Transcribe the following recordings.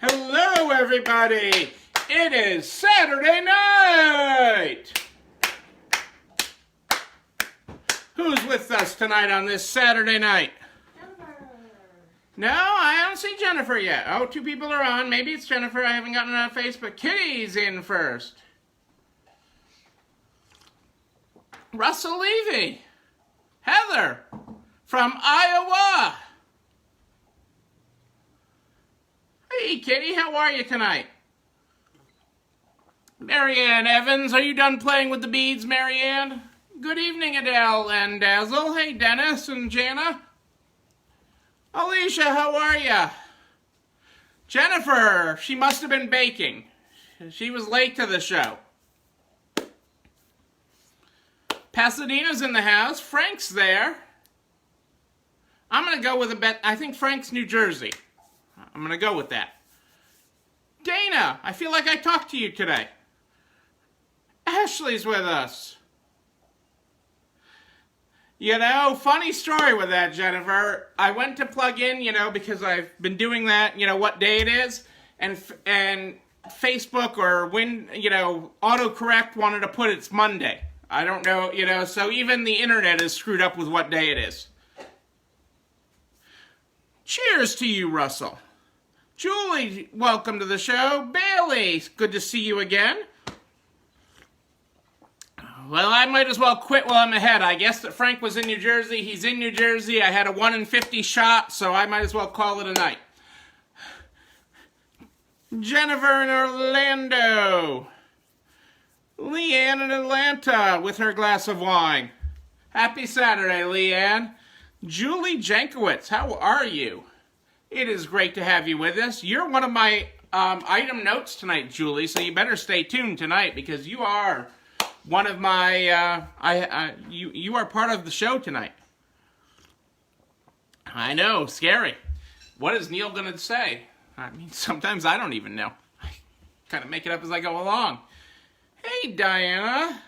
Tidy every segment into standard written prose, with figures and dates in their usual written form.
Hello, everybody. It is Saturday night. Who's with us tonight on this Saturday night? Jennifer. No, I don't see Jennifer yet. Oh, two people are on. Maybe it's Jennifer. I haven't gotten it on Facebook. Kitty's in first. Russell Levy. Heather from Iowa. Hey, Kitty, how are you tonight? Marianne Evans, are you done playing with the beads, Marianne? Good evening, Adele and Dazzle. Hey, Dennis and Jana. Alicia, how are you? Jennifer, she must have been baking. She was late to the show. Pasadena's in the house. Frank's there. I'm going to go with a bet. I think Frank's New Jersey. I'm going to go with that. Dana, I feel like I talked to you today. Ashley's with us. You know, funny story with that, Jennifer. I went to plug in, because I've been doing that, what day it is, and Facebook or autocorrect wanted to put it's Monday. I don't know, so even the internet is screwed up with what day it is. Cheers to you, Russell. Julie, welcome to the show. Bailey, good to see you again. Well, I might as well quit while I'm ahead. I guess that Frank was in New Jersey. He's in New Jersey. I had a 1 in 50 shot, so I might as well call it a night. Jennifer in Orlando. Leanne in Atlanta with her glass of wine. Happy Saturday, Leanne. Julie Jankowitz, how are you? It is great to have you with us. You're one of my item notes tonight, Julie, so you better stay tuned tonight because you are one of my, you are part of the show tonight. I know, scary. What is Neil going to say? I mean, sometimes I don't even know. I kind of make it up as I go along. Hey, Diana.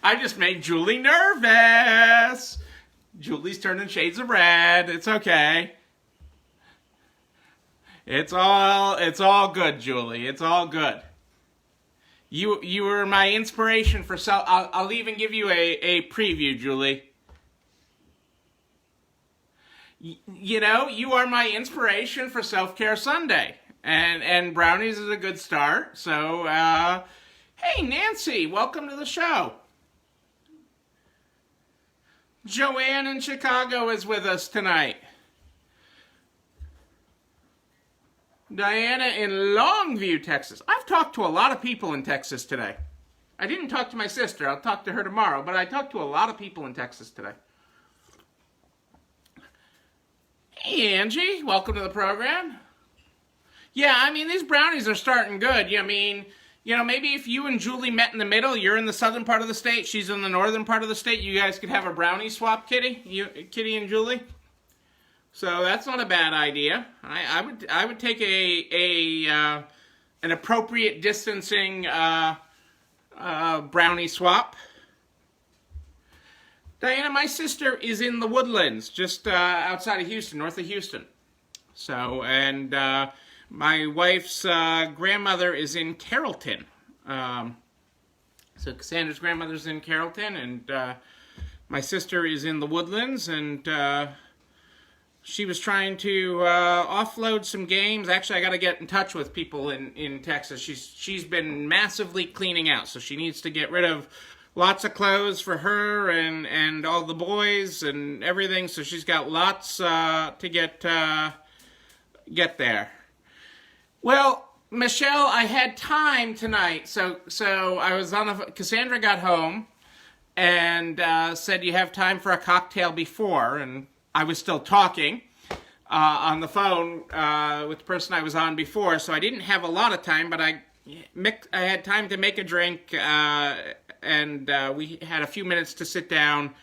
I just made Julie nervous. Julie's turning shades of red. It's okay. It's all good, Julie. It's all good. You were my inspiration for I'll even give you a preview, Julie. You are my inspiration for Self-Care Sunday. And brownies is a good start. So, hey, Nancy, welcome to the show. Joanne in Chicago is with us tonight. Diana in Longview, Texas. I've talked to a lot of people in Texas today. I didn't talk to my sister. I'll talk to her tomorrow. But I talked to a lot of people in Texas today. Hey, Angie. Welcome to the program. Yeah, I mean, these brownies are starting good. Maybe if you and Julie met in the middle, you're in the southern part of the state, she's in the northern part of the state, you guys could have a brownie swap, Kitty and Julie. So that's not a bad idea. I would take an appropriate distancing brownie swap. Diana, my sister is in the Woodlands, just outside of Houston, north of Houston. So, and my wife's grandmother is in Carrollton. So Cassandra's grandmother's in Carrollton, and my sister is in the Woodlands, and she was trying to offload some games. Actually, I got to get in touch with people in Texas. She's been massively cleaning out, so she needs to get rid of lots of clothes for her and all the boys and everything. So she's got lots to get there. Well, Michelle, I had time tonight, so I was Cassandra got home and said you have time for a cocktail before, and I was still talking on the phone with the person I was on before, so I didn't have a lot of time, but I had time to make a drink, and we had a few minutes to sit down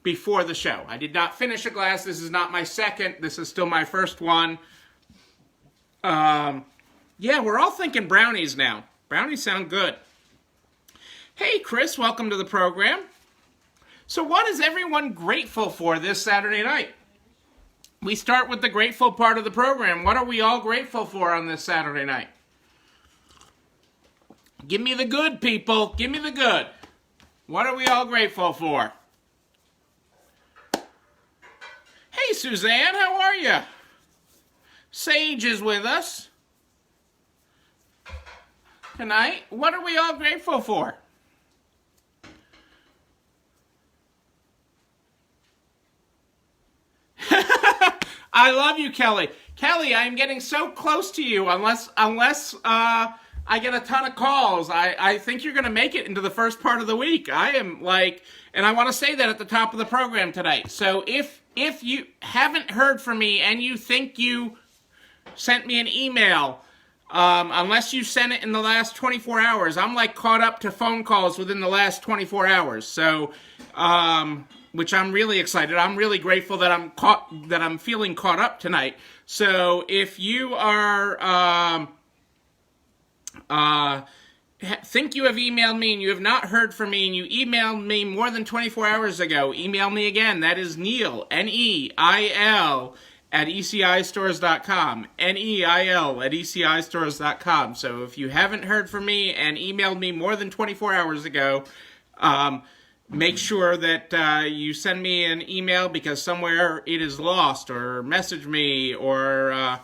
before the show. I did not finish a glass. This is not my second. This is still my first one. Yeah, we're all thinking brownies now. Brownies sound good. Hey, Chris, welcome to the program. So what is everyone grateful for this Saturday night? we start with the grateful part of the program. What are we all grateful for on this Saturday night? Give me the good, people. Give me the good. What are we all grateful for? Hey, Suzanne, how are you? Sage is with us tonight. What are we all grateful for? I love you, Kelly. Kelly, I'm getting so close to you. Unless I get a ton of calls, I think you're going to make it into the first part of the week. I am like, and I want to say that at the top of the program tonight. So if you haven't heard from me and you think you sent me an email, unless you sent it in the last 24 hours, I'm like caught up to phone calls within the last 24 hours. So, which I'm really excited. I'm really grateful that I'm feeling caught up tonight. So if you are think you have emailed me and you have not heard from me and you emailed me more than 24 hours ago, email me again. That is Neil, Neil, at ECIstores.com, Neil at ECIstores.com. So if you haven't heard from me and emailed me more than 24 hours ago, make sure that you send me an email, because somewhere it is lost, or message me, or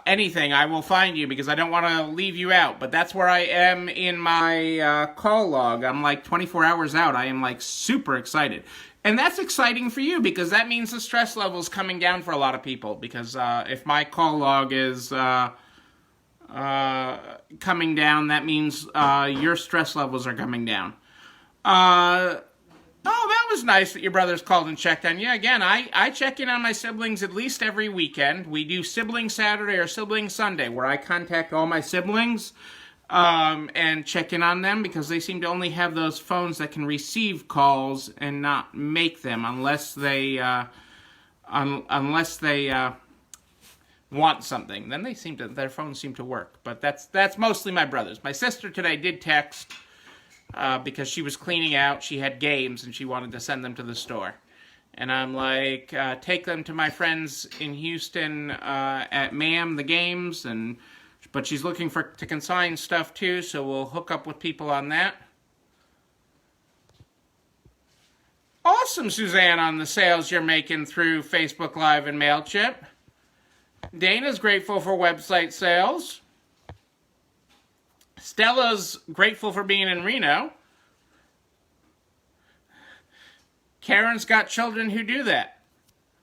anything. I will find you, because I don't want to leave you out. But that's where I am in my call log. I'm like 24 hours out. I am like super excited. And that's exciting for you, because that means the stress level is coming down for a lot of people. Because if my call log is coming down, that means your stress levels are coming down. Oh, that was nice that your brothers called and checked on you. Again, I check in on my siblings at least every weekend. We do Sibling Saturday or Sibling Sunday, where I contact all my siblings and check in on them, because they seem to only have those phones that can receive calls and not make them, unless they want something. Then their phones seem to work. But that's mostly my brothers. My sister today did text. Because she was cleaning out, she had games, and she wanted to send them to the store. And I'm like, take them to my friends in Houston at MAM, the games, but she's looking to consign stuff too, so we'll hook up with people on that. Awesome, Suzanne, on the sales you're making through Facebook Live and MailChimp. Dana's grateful for website sales. Stella's grateful for being in Reno. Karen's got children who do that.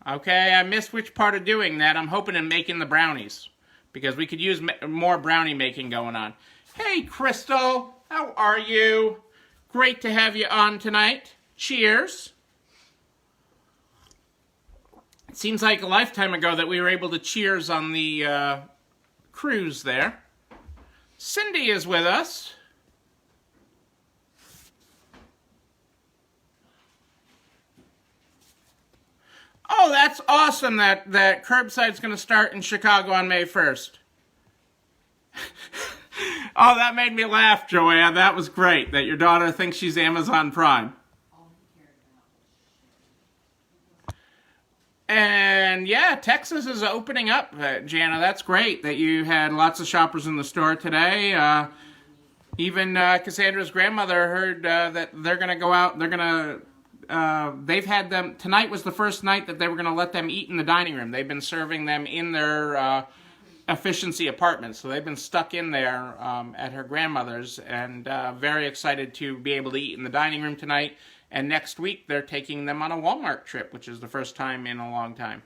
Okay, I missed which part of doing that. I'm hoping in making the brownies, because we could use more brownie making going on. Hey, Crystal, how are you? Great to have you on tonight. Cheers. It seems like a lifetime ago that we were able to cheers on the cruise there. Cindy is with us. Oh, that's awesome that curbside's going to start in Chicago on May 1st. Oh, that made me laugh, Joanne. That was great, that your daughter thinks she's Amazon Prime. And yeah, Texas is opening up, Jana. That's great that you had lots of shoppers in the store today. Even Cassandra's grandmother heard that they're going to go out. They've had them. Tonight was the first night that they were going to let them eat in the dining room. They've been serving them in their efficiency apartment. So they've been stuck in there at her grandmother's, and very excited to be able to eat in the dining room tonight. And next week, they're taking them on a Walmart trip, which is the first time in a long time.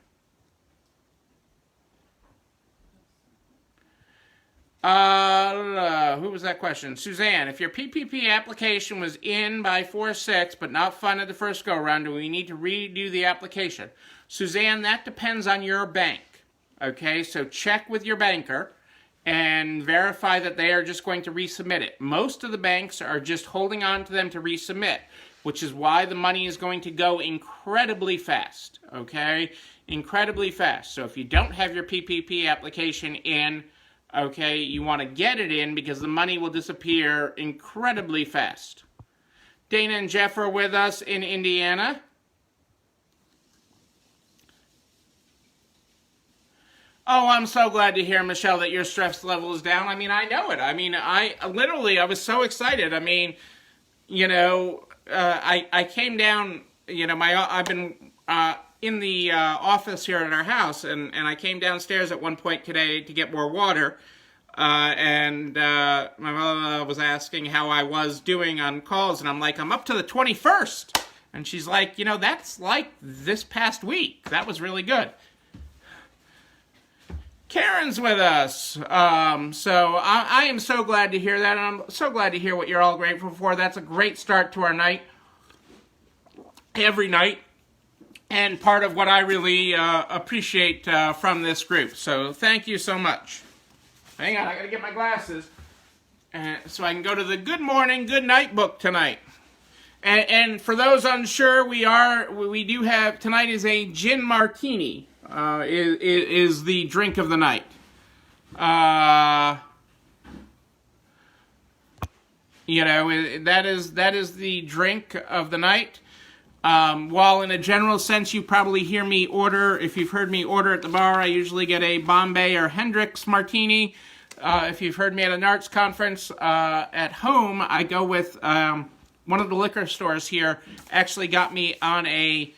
Who was that question? Suzanne, if your PPP application was in by 4/6 but not funded the first go-around, do we need to redo the application? Suzanne, that depends on your bank. Okay, so check with your banker and verify that they are just going to resubmit it. Most of the banks are just holding on to them to resubmit, which is why the money is going to go incredibly fast, okay? Incredibly fast. So if you don't have your PPP application in, okay, you want to get it in, because the money will disappear incredibly fast. Dana and Jeff are with us in Indiana. Oh, I'm so glad to hear, Michelle, that your stress level is down. I mean, I know it. I mean, I was so excited. I mean, I came down, I've been in the office here at our house, and I came downstairs at one point today to get more water, and my mother was asking how I was doing on calls, and I'm like, I'm up to the 21st. And she's like, that's like this past week. That was really good. Karen's with us. So I am so glad to hear that, and I'm so glad to hear what you're all grateful for. That's a great start to our night. Every night. And part of what I really appreciate from this group. So thank you so much. Hang on, I gotta get my glasses. So I can go to the Good Morning, Good Night book tonight. And for those unsure, we do have, tonight is a gin martini. Is the drink of the night. That is the drink of the night. While in a general sense, you probably hear me order, if you've heard me order at the bar, I usually get a Bombay or Hendrix martini. If you've heard me at an arts conference, at home, I go with, one of the liquor stores here actually got me on a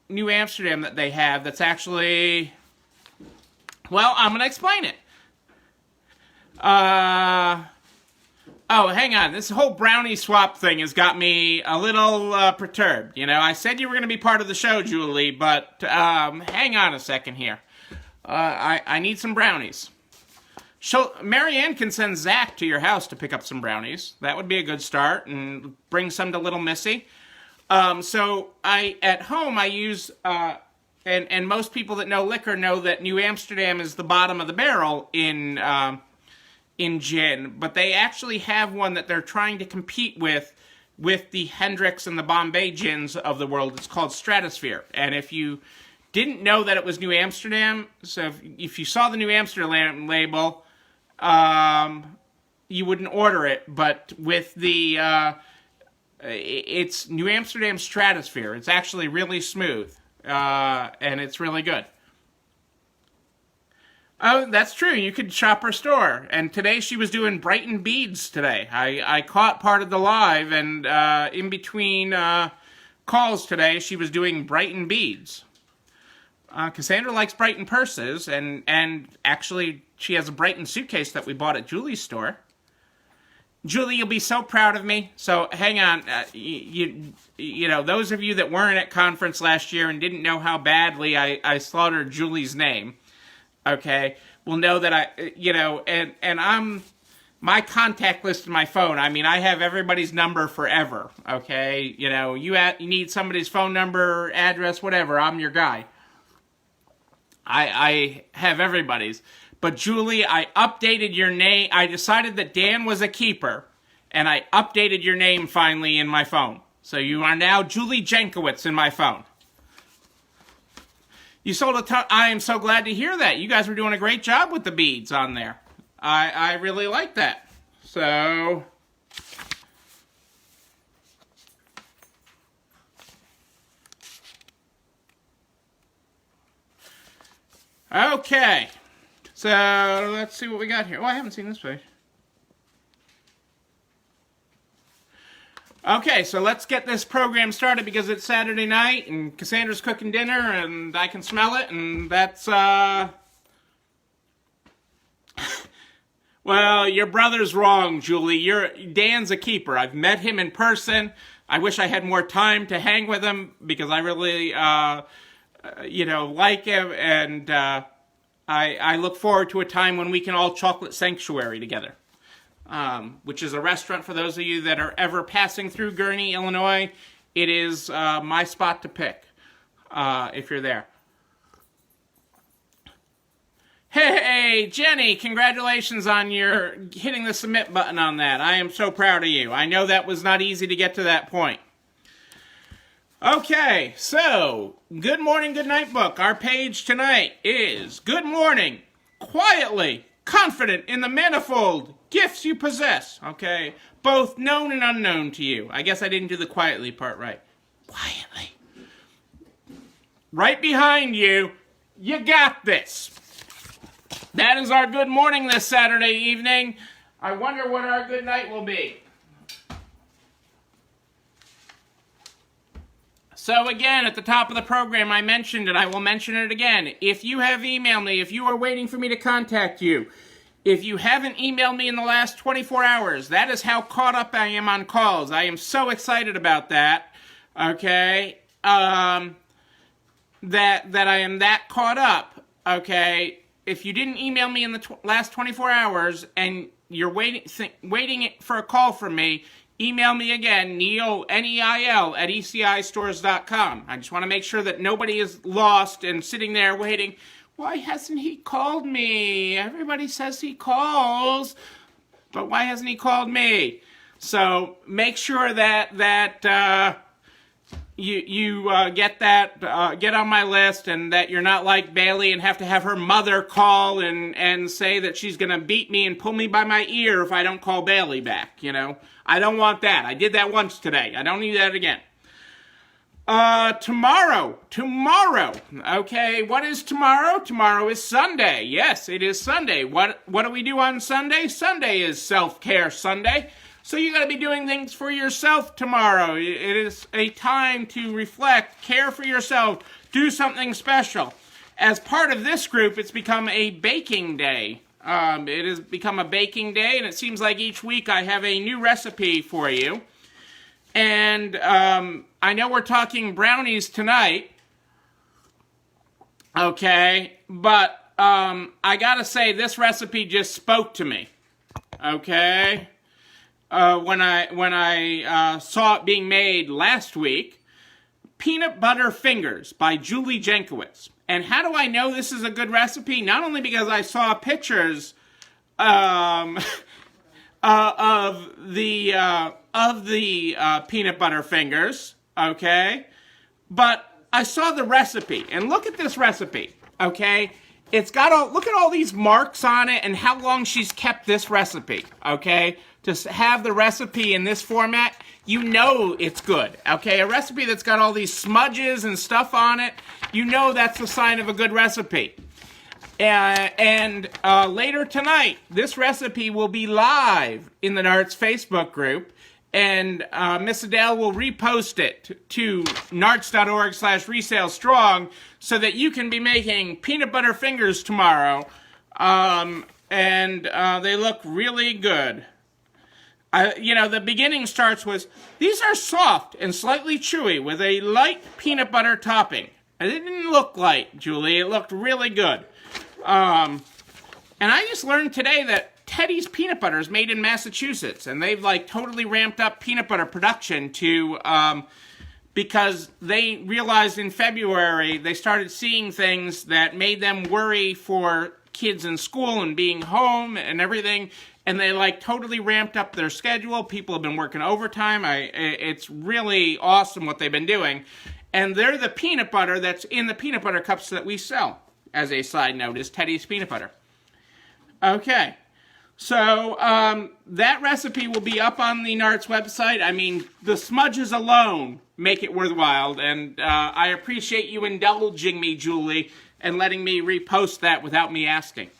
New Amsterdam that they have that's actually, well, I'm going to explain it. Oh, hang on. This whole brownie swap thing has got me a little perturbed. I said you were going to be part of the show, Julie, but hang on a second here. I need some brownies. Marianne can send Zach to your house to pick up some brownies. That would be a good start, and bring some to little Missy. So at home I use, and most people that know liquor know that New Amsterdam is the bottom of the barrel in gin, but they actually have one that they're trying to compete with the Hendrix and the Bombay gins of the world. It's called Stratosphere. And if you didn't know that it was New Amsterdam, so if you saw the New Amsterdam label, you wouldn't order it, but with the, it's New Amsterdam Stratosphere. It's actually really smooth, and it's really good. Oh, that's true. You could shop her store. And today she was doing Brighton beads today. I caught part of the live, and in between calls today, she was doing Brighton beads. Cassandra likes Brighton purses, and actually she has a Brighton suitcase that we bought at Julie's store. Julie, you'll be so proud of me. So hang on, those of you that weren't at conference last year and didn't know how badly I slaughtered Julie's name, okay, will know that and I'm, my contact list in my phone, I mean, I have everybody's number forever, okay? You need somebody's phone number, address, whatever, I'm your guy. I have everybody's. But Julie, I updated your name. I decided that Dan was a keeper, and I updated your name finally in my phone. So you are now Julie Jankowitz in my phone. You sold a ton. I am so glad to hear that. You guys were doing a great job with the beads on there. I really like that. So okay. So let's see what we got here. Oh, I haven't seen this page. Okay, so let's get this program started because it's Saturday night and Cassandra's cooking dinner and I can smell it, and that's, well, your brother's wrong, Julie. Dan's a keeper. I've met him in person. I wish I had more time to hang with him because I really, like him, and I look forward to a time when we can all chocolate sanctuary together. Which is a restaurant for those of you that are ever passing through Gurnee, Illinois. It is my spot to pick if you're there. Hey, Jenny, congratulations on your hitting the submit button on that. I am so proud of you. I know that was not easy to get to that point. Okay, so, Good Morning, Good Night book. Our page tonight is Good Morning, Quietly, Confident in the Manifold Gifts You Possess. Okay, both known and unknown to you. I guess I didn't do the quietly part right. Quietly. Right behind you, You got this. That is our good morning this Saturday evening. I wonder what our good night will be. So again, at the top of the program, I mentioned it. I will mention it again. If you have emailed me, if you are waiting for me to contact you, if you haven't emailed me in the last 24 hours, that is how caught up I am on calls. I am so excited about that. Okay? That I am that caught up. Okay? If you didn't email me in the last 24 hours and you're waiting for a call from me, email me again, Neil, Neil, at ECIstores.com. I just want to make sure that nobody is lost and sitting there waiting. Why hasn't he called me? Everybody says he calls, but why hasn't he called me? So make sure that you get that, get on my list, and that you're not like Bailey and have to have her mother call and say that she's going to beat me and pull me by my ear if I don't call Bailey back, you know. I don't want that. I did that once today. I don't need that again. Tomorrow. Okay, what is tomorrow? Tomorrow is Sunday. Yes, it is Sunday. What do we do on Sunday? Sunday is Self-Care Sunday. So you got to be doing things for yourself tomorrow. It is a time to reflect, care for yourself, do something special. As part of this group, it's become a baking day. It has become a baking day, and it seems like each week I have a new recipe for you. And I know we're talking brownies tonight, okay, but I gotta say this recipe just spoke to me, okay? When I saw it being made last week, Peanut Butter Fingers by Julie Jenkowitz. And how do I know this is a good recipe? Not only because I saw pictures of the peanut butter fingers, okay, but I saw the recipe. And look at this recipe, okay? It's got look at all these marks on it and how long she's kept this recipe, okay? To have the recipe in this format, you know it's good, okay? A recipe that's got all these smudges and stuff on it, you know that's a sign of a good recipe. And later tonight, this recipe will be live in the Narts Facebook group, and Miss Adele will repost it to narts.org/resalestrong so that you can be making peanut butter fingers tomorrow, and they look really good. The beginning starts with, these are soft and slightly chewy with a light peanut butter topping. And it didn't look light, Julie. It looked really good. And I just learned today that Teddy's Peanut Butter is made in Massachusetts. And they've, totally ramped up peanut butter production because they realized in February they started seeing things that made them worry for kids in school and being home and everything. And they totally ramped up their schedule. People have been working overtime. It's really awesome what they've been doing. And they're the peanut butter that's in the peanut butter cups that we sell. As a side note, is Teddy's Peanut Butter. Okay. So that recipe will be up on the Narts website. I mean, the smudges alone make it worthwhile. And I appreciate you indulging me, Julie, and letting me repost that without me asking.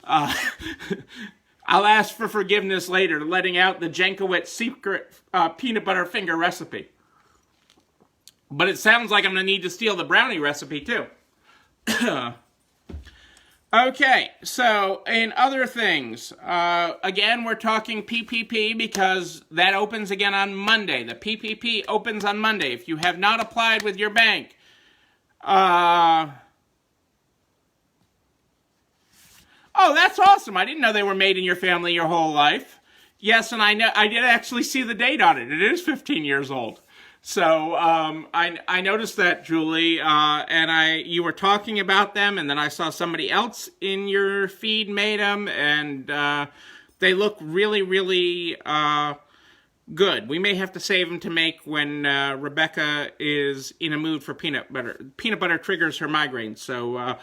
I'll ask for forgiveness later, letting out the Jenkowitz secret peanut butter finger recipe. But it sounds like I'm going to need to steal the brownie recipe, too. Okay, so in other things, again, we're talking PPP because that opens again on Monday. The PPP opens on Monday. If you have not applied with your bank, oh, that's awesome. I didn't know they were made in your family your whole life. Yes, and I did actually see the date on it. It is 15 years old. So I noticed that, Julie, and you were talking about them, and then I saw somebody else in your feed made them, and they look really, really good. We may have to save them to make when Rebecca is in a mood for peanut butter. Peanut butter triggers her migraine, so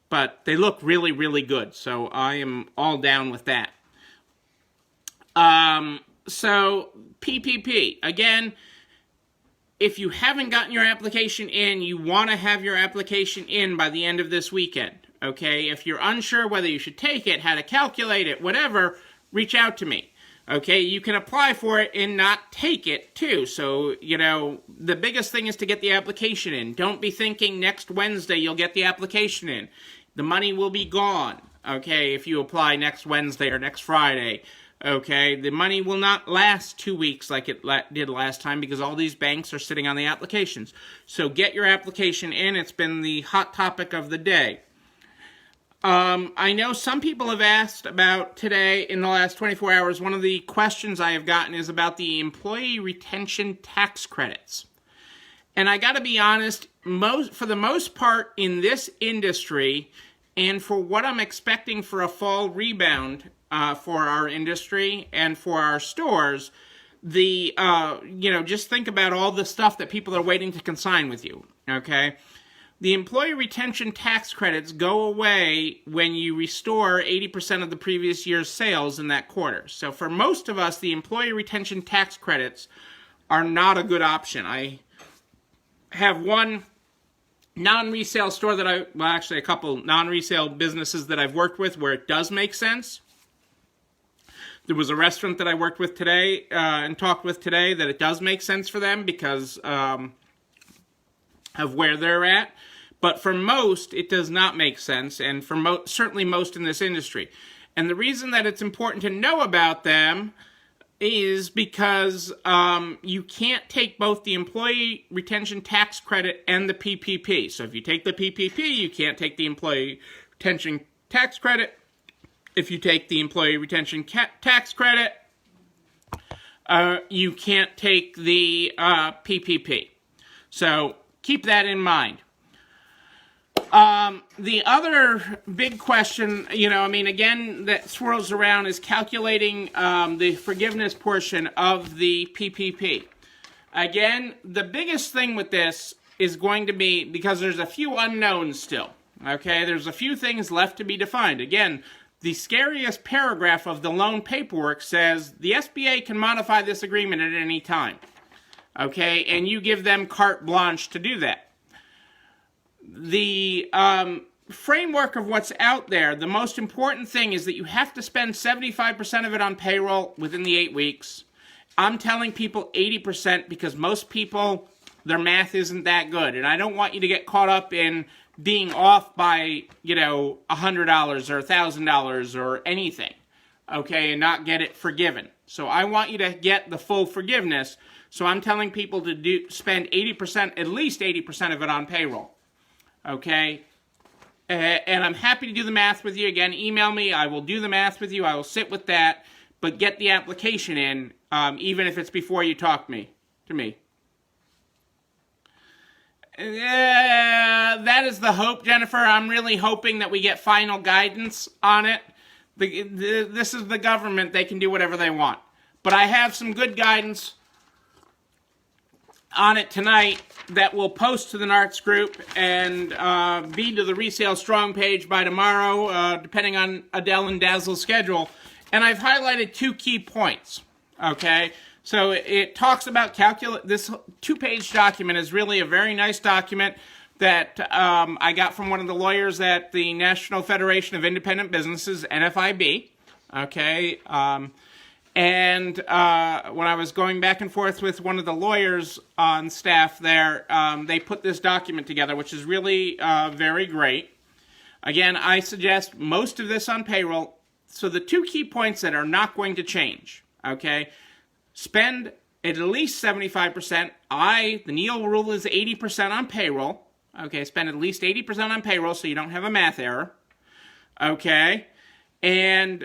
but they look really, really good, so I am all down with that. So, PPP, again, if you haven't gotten your application in, you want to have your application in by the end of this weekend, okay? If you're unsure whether you should take it, how to calculate it, whatever, reach out to me, okay? You can apply for it and not take it, too. So, you know, the biggest thing is to get the application in. Don't be thinking next Wednesday you'll get the application in. The money will be gone, okay, if you apply next Wednesday or next Friday. Okay, the money will not last 2 weeks like it did last time because all these banks are sitting on the applications. So get your application in. It's been the hot topic of the day. I know some people have asked about today in the last 24 hours. One of the questions I have gotten is about the employee retention tax credits. And I got to be honest, for the most part in this industry, and for what I'm expecting for a fall rebound for our industry and for our stores, just think about all the stuff that people are waiting to consign with you, okay? The employee retention tax credits go away when you restore 80% of the previous year's sales in that quarter. So for most of us, the employee retention tax credits are not a good option. I have one non-resale store actually a couple non-resale businesses that I've worked with where it does make sense. There was a restaurant that I worked with today and talked with today that it does make sense for them because of where they're at. But for most, it does not make sense, and for certainly most in this industry. And the reason that it's important to know about them is because you can't take both the employee retention tax credit and the PPP. So if you take the PPP, you can't take the employee retention tax credit. If you take the employee retention tax credit, you can't take the PPP. So keep that in mind. The other big question, again, that swirls around is calculating the forgiveness portion of the PPP. Again, the biggest thing with this is going to be, because there's a few unknowns still, okay? There's a few things left to be defined. Again, the scariest paragraph of the loan paperwork says the SBA can modify this agreement at any time, okay? And you give them carte blanche to do that. The framework of what's out there, the most important thing is that you have to spend 75% of it on payroll within the 8 weeks. I'm telling people 80% because most people, their math isn't that good. And I don't want you to get caught up in being off by, $100 or $1,000 or anything, okay, and not get it forgiven. So I want you to get the full forgiveness. So I'm telling people to spend 80%, at least 80% of it on payroll. Okay, and I'm happy to do the math with you. Again, email me. I will do the math with you. I will sit with that, but get the application in, even if it's before you talk to me. That is the hope, Jennifer. I'm really hoping that we get final guidance on it. This is the government. They can do whatever they want. But I have some good guidance on it tonight that we'll post to the NARTS group and be to the Resale Strong page by tomorrow, depending on Adele and Dazzle's schedule. And I've highlighted 2 key points, okay? So it talks about this 2-page document is really a very nice document that I got from one of the lawyers at the National Federation of Independent Businesses, NFIB, okay? And when I was going back and forth with one of the lawyers on staff there, they put this document together, which is really very great. Again, I suggest most of this on payroll. So the 2 key points that are not going to change, okay? Spend at least 75%. The Neil rule is 80% on payroll. Okay, spend at least 80% on payroll so you don't have a math error. Okay, and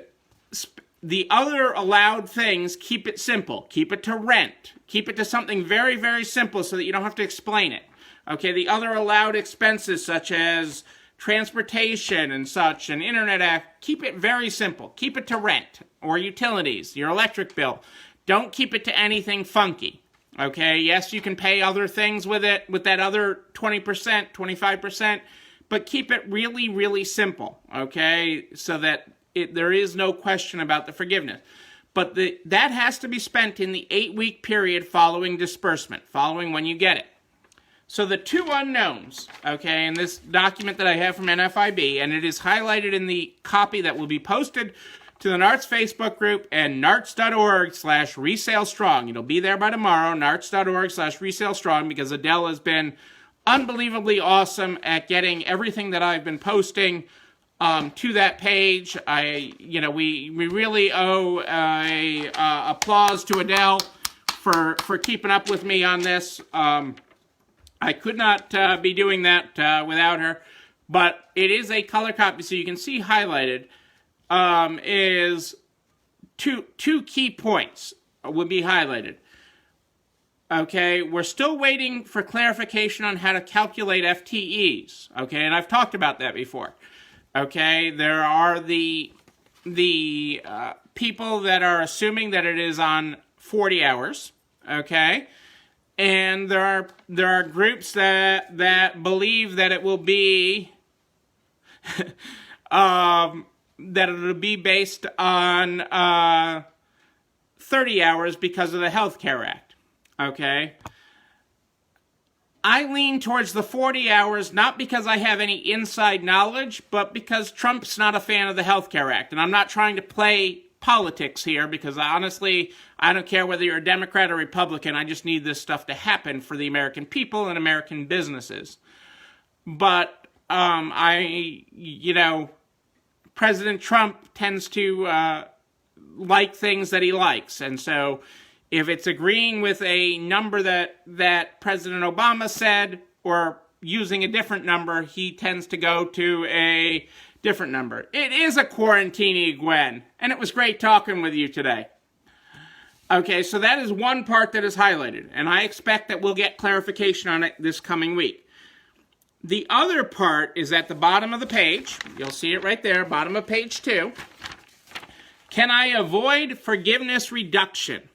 the other allowed things, keep it simple. Keep it to rent. Keep it to something very, very simple so that you don't have to explain it. Okay, the other allowed expenses such as transportation and such, and internet, keep it very simple. Keep it to rent or utilities, your electric bill. Don't keep it to anything funky. Okay, yes, you can pay other things with it, with that other 20%, 25%, but keep it really, really simple, okay, so that there is no question about the forgiveness. but that has to be spent in the 8-week period following disbursement, following when you get it. So the two unknowns, okay, in this document that I have from NFIB, and it is highlighted in the copy that will be posted to the NARTS Facebook group and narts.org/resalestrong. It'll be there by tomorrow, narts.org/resalestrong, because Adele has been unbelievably awesome at getting everything that I've been posting to that page. We really owe applause to Adele for keeping up with me on this. I could not be doing that without her, but it is a color copy, so you can see highlighted is two key points would be highlighted. Okay, we're still waiting for clarification on how to calculate FTEs. Okay, and I've talked about that before. Okay, there are the people that are assuming that it is on 40 hours. Okay. And there are groups that believe that it will be that it'll be based on 30 hours because of the Health Care Act. Okay. I lean towards the 40 hours, not because I have any inside knowledge, but because Trump's not a fan of the Health Care Act. And I'm not trying to play politics here, because honestly, I don't care whether you're a Democrat or Republican. I just need this stuff to happen for the American people and American businesses. But President Trump tends to like things that he likes, and so if it's agreeing with a number that President Obama said or using a different number, he tends to go to a different number. It is a quarantini, Gwen, and it was great talking with you today. Okay, so that is one part that is highlighted, and I expect that we'll get clarification on it this coming week. The other part is at the bottom of the page. You'll see it right there, bottom of page 2. Can I avoid forgiveness reduction?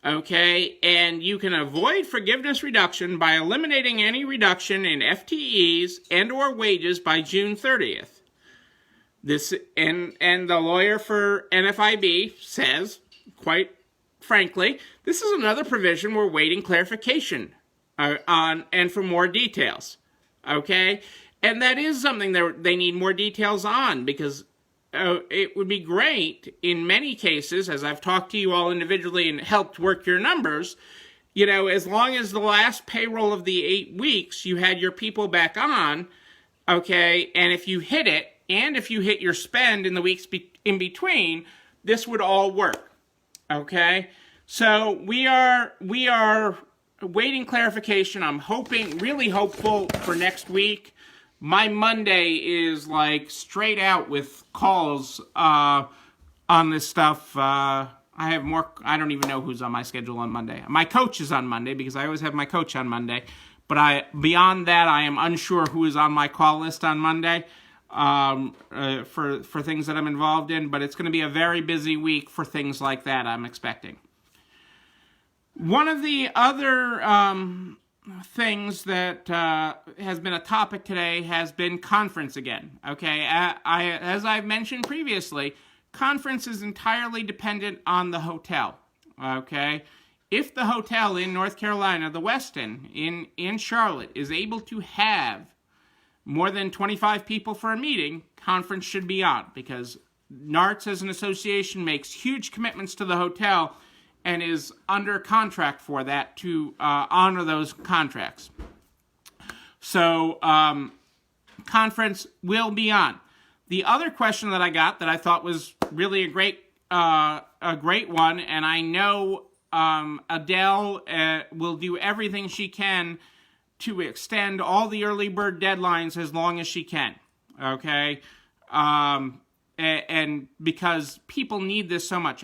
Okay, and you can avoid forgiveness reduction by eliminating any reduction in FTEs and or wages by June 30th. This and the lawyer for NFIB says, quite frankly, this is another provision we're waiting clarification on and for more details. Okay, and that is something that they need more details on, because it would be great in many cases, as I've talked to you all individually and helped work your numbers, as long as the last payroll of the 8 weeks, you had your people back on, okay, and if you hit it, and if you hit your spend in the weeks in between, this would all work, okay? So we are waiting clarification. I'm really hopeful for next week. My Monday is like straight out with calls on this stuff. I have more. I don't even know who's on my schedule on Monday. My coach is on Monday, because I always have my coach on Monday. But beyond that, I am unsure who is on my call list on Monday for things that I'm involved in. But it's going to be a very busy week for things like that, I'm expecting. One of the other things that has been a topic today has been conference again. Okay, as I've mentioned previously, conference is entirely dependent on the hotel. Okay, if the hotel in North Carolina, the Westin in Charlotte, is able to have more than 25 people for a meeting, conference should be on, because NARTS as an association makes huge commitments to the hotel and is under contract for that to honor those contracts. So conference will be on. The other question that I got that I thought was really a great one, and I know Adele will do everything she can to extend all the early bird deadlines as long as she can, okay? And because people need this so much.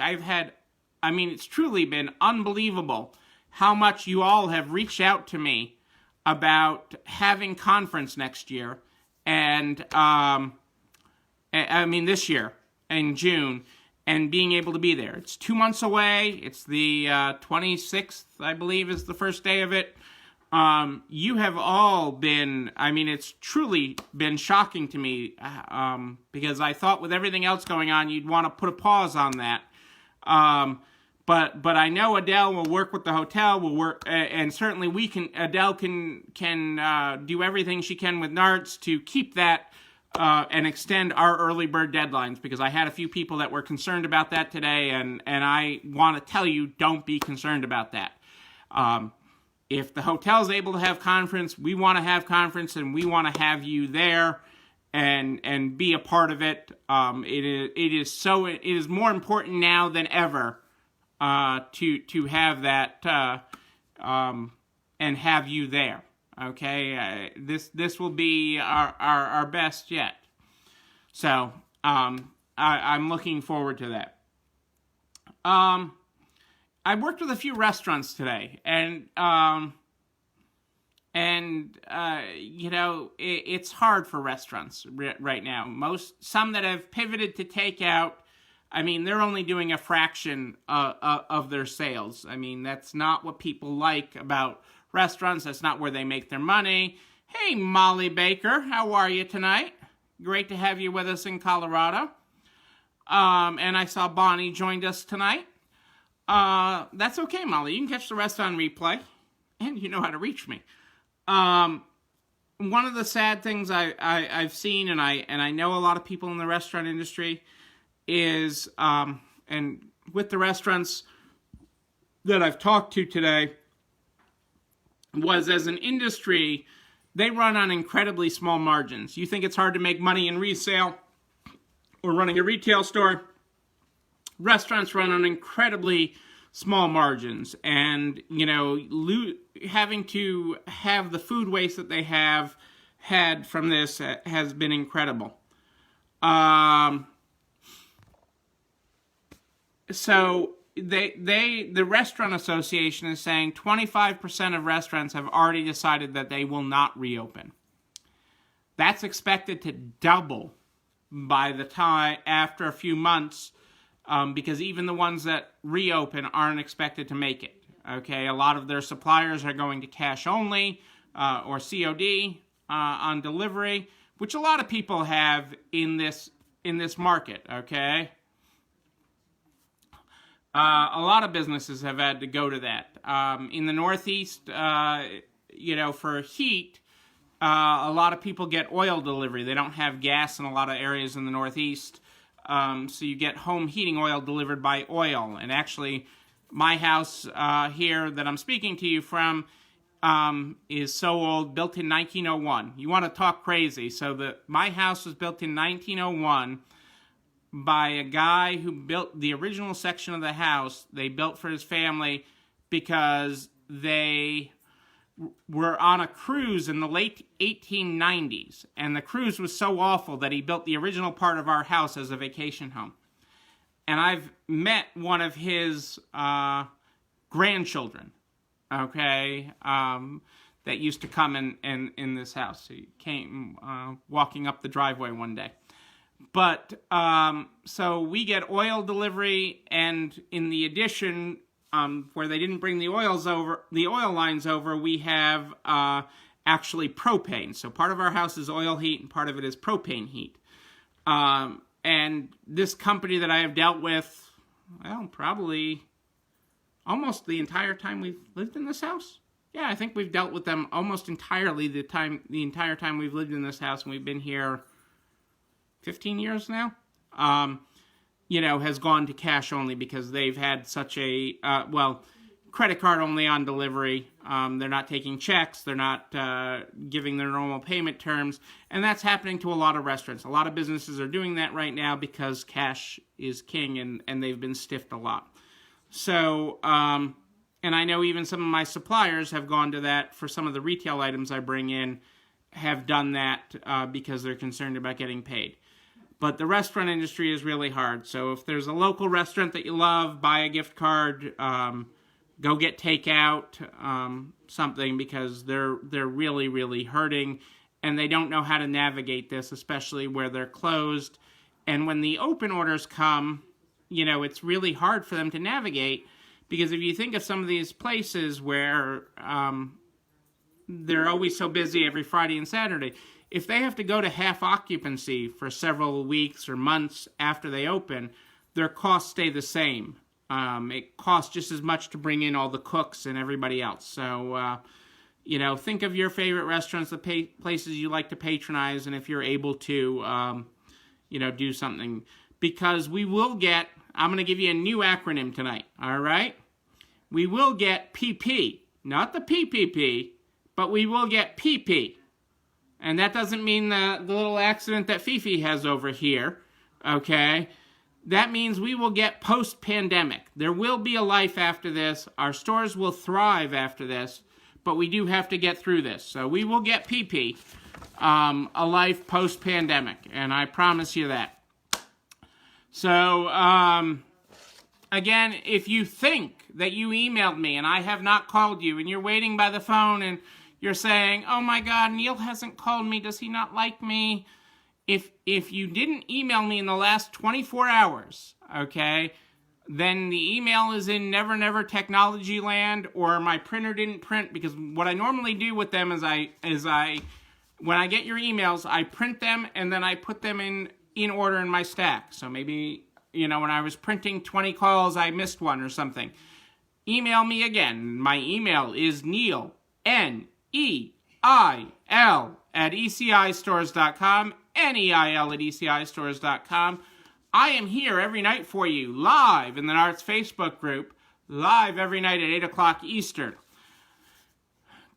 It's truly been unbelievable how much you all have reached out to me about having conference next year, and this year in June, and being able to be there. It's 2 months away. It's the 26th, I believe, is the first day of it. You have all been, it's truly been shocking to me, because I thought with everything else going on, you'd want to put a pause on that. But I know Adele will work with the hotel. Will work, and certainly we can. Adele can do everything she can with NARTS to keep that and extend our early bird deadlines. Because I had a few people that were concerned about that today, and I want to tell you, don't be concerned about that. If the hotel is able to have conference, we want to have conference, and we want to have you there and be a part of it. It is more important now than ever to have that and have you there. Okay, this will be our best yet. So I'm looking forward to that. I worked with a few restaurants today, and it's hard for restaurants right now. Some that have pivoted to takeout, I mean, they're only doing a fraction of their sales. I mean, that's not what people like about restaurants. That's not where they make their money. Hey, Molly Baker, how are you tonight? Great to have you with us in Colorado. And I saw Bonnie joined us tonight. That's okay, Molly. You can catch the rest on replay, and you know how to reach me. One of the sad things I've seen, and I know a lot of people in the restaurant industry, is, and with the restaurants that I've talked to today, was as an industry, they run on incredibly small margins. You think it's hard to make money in resale or running a retail store? Restaurants run on incredibly small margins, and having to have the food waste that they have had from this has been incredible. So the Restaurant Association is saying 25% of restaurants have already decided that they will not reopen. That's expected to double by the time after a few months. Because even the ones that reopen aren't expected to make it. Okay, a lot of their suppliers are going to cash only or COD on delivery, which a lot of people have in this market. Okay, a lot of businesses have had to go to that. In the Northeast, for heat, a lot of people get oil delivery. They don't have gas in a lot of areas in the Northeast. So you get home heating oil delivered by oil. And actually, my house here that I'm speaking to you from is so old, built in 1901. You want to talk crazy. So my house was built in 1901 by a guy who built the original section of the house. They built for his family because they were on a cruise in the late 1890s, and the cruise was so awful that he built the original part of our house as a vacation home. And I've met one of his grandchildren, okay, that used to come in this house. He came walking up the driveway one day. But so we get oil delivery, and in the addition, where they didn't bring the oil lines over, we have actually propane. So part of our house is oil heat, and part of it is propane heat. And this company that I have dealt with, well, probably almost the entire time we've lived in this house. Yeah, I think we've dealt with them almost entirely the entire time we've lived in this house, and we've been here 15 years now. Has gone to cash only because they've had such a, credit card only on delivery. They're not taking checks. They're not giving their normal payment terms. And that's happening to a lot of restaurants. A lot of businesses are doing that right now because cash is king, and they've been stiffed a lot. So, and I know even some of my suppliers have gone to that for some of the retail items I bring in, have done that because they're concerned about getting paid. But the restaurant industry is really hard. So if there's a local restaurant that you love, buy a gift card, go get takeout, something, because they're really, really hurting, and they don't know how to navigate this, especially where they're closed. And when the open orders come, it's really hard for them to navigate, because if you think of some of these places where they're always so busy every Friday and Saturday, if they have to go to half occupancy for several weeks or months after they open, their costs stay the same It costs just as much to bring in all the cooks and everybody else. So, think of your favorite restaurants, the places you like to patronize, and if you're able to, do something. Because we will get, I'm going to give you a new acronym tonight, all right? We will get PP, not the PPP, but we will get PP. And that doesn't mean the little accident that Fifi has over here, okay? That means we will get post-pandemic. There will be a life after this. Our stores will thrive after this, but we do have to get through this. So we will get PP, a life post-pandemic, and I promise you that. So, again, if you think that you emailed me and I have not called you and you're waiting by the phone and you're saying, oh my God, Neil hasn't called me, does he not like me? If you didn't email me in the last 24 hours, okay, then the email is in Never Never Technology Land, or my printer didn't print, because what I normally do with them is when I get your emails, I print them and then I put them in order in my stack. So maybe, when I was printing 20 calls, I missed one or something. Email me again. My email is Neil, Neil, @ECIstores.com, Neil @ECIstores.com. I am here every night for you, live in the Narts Facebook group, live every night at 8 o'clock Eastern.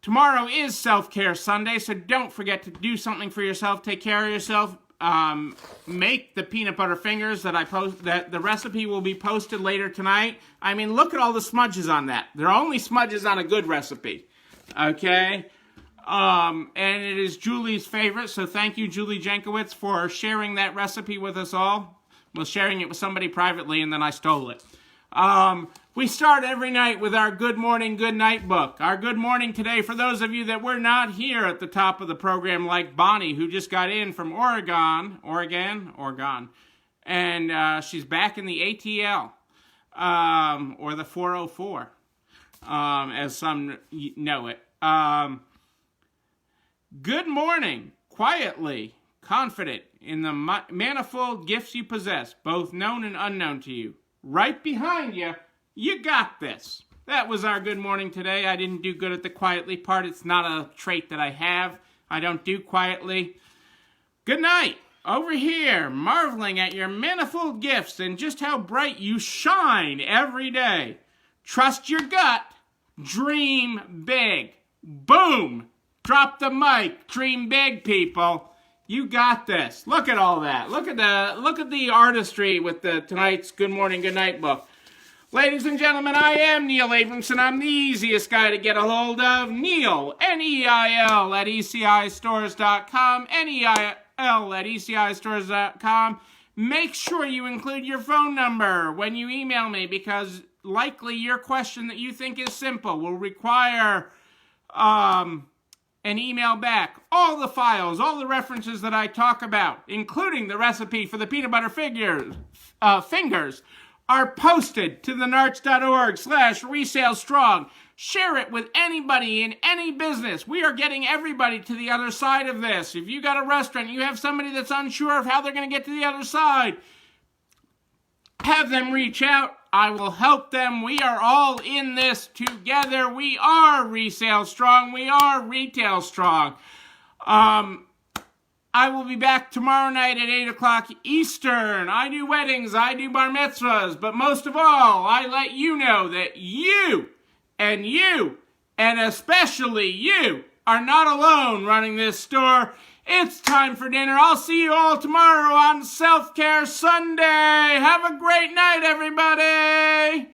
Tomorrow is Self-Care Sunday, so don't forget to do something for yourself. Take care of yourself. Make the peanut butter fingers that the recipe will be posted later tonight. I mean, look at all the smudges on that. There are only smudges on a good recipe. Okay? And it is Julie's favorite, so thank you, Julie Jankowitz, for sharing that recipe with us all. Well, sharing it with somebody privately, and then I stole it. We start every night with our Good Morning, Good Night book. Our Good Morning today, for those of you that were not here at the top of the program, like Bonnie, who just got in from Oregon, and she's back in the ATL, or the 404, as some know it. Good morning, quietly, confident in the manifold gifts you possess, both known and unknown to you. Right behind you, you got this. That was our good morning today. I didn't do good at the quietly part. It's not a trait that I have. I don't do quietly. Good night. Over here, marveling at your manifold gifts and just how bright you shine every day. Trust your gut. Dream big. Boom. Drop the mic. Dream big, people. You got this. Look at all that. Look at the artistry with tonight's Good Morning, Good Night book. Ladies and gentlemen, I am Neil Abramson. I'm the easiest guy to get a hold of. Neil, Neil @ECIstores.com, Neil @ECIstores.com. Make sure you include your phone number when you email me, because likely your question that you think is simple will require an email back. All the files, all the references that I talk about, including the recipe for the peanut butter fingers, are posted to thenarts.org/resalestrong. Share it with anybody in any business. We are getting everybody to the other side of this. If you got a restaurant, you have somebody that's unsure of how they're going to get to the other side, have them reach out. I will help them. We are all in this together. We are resale strong. We are retail strong. I will be back tomorrow night at 8 o'clock Eastern. I do weddings, I do bar mitzvahs, but most of all, I let you know that you, and especially you, are not alone running this store. It's time for dinner. I'll see you all tomorrow on Self-Care Sunday. Have a great night, everybody.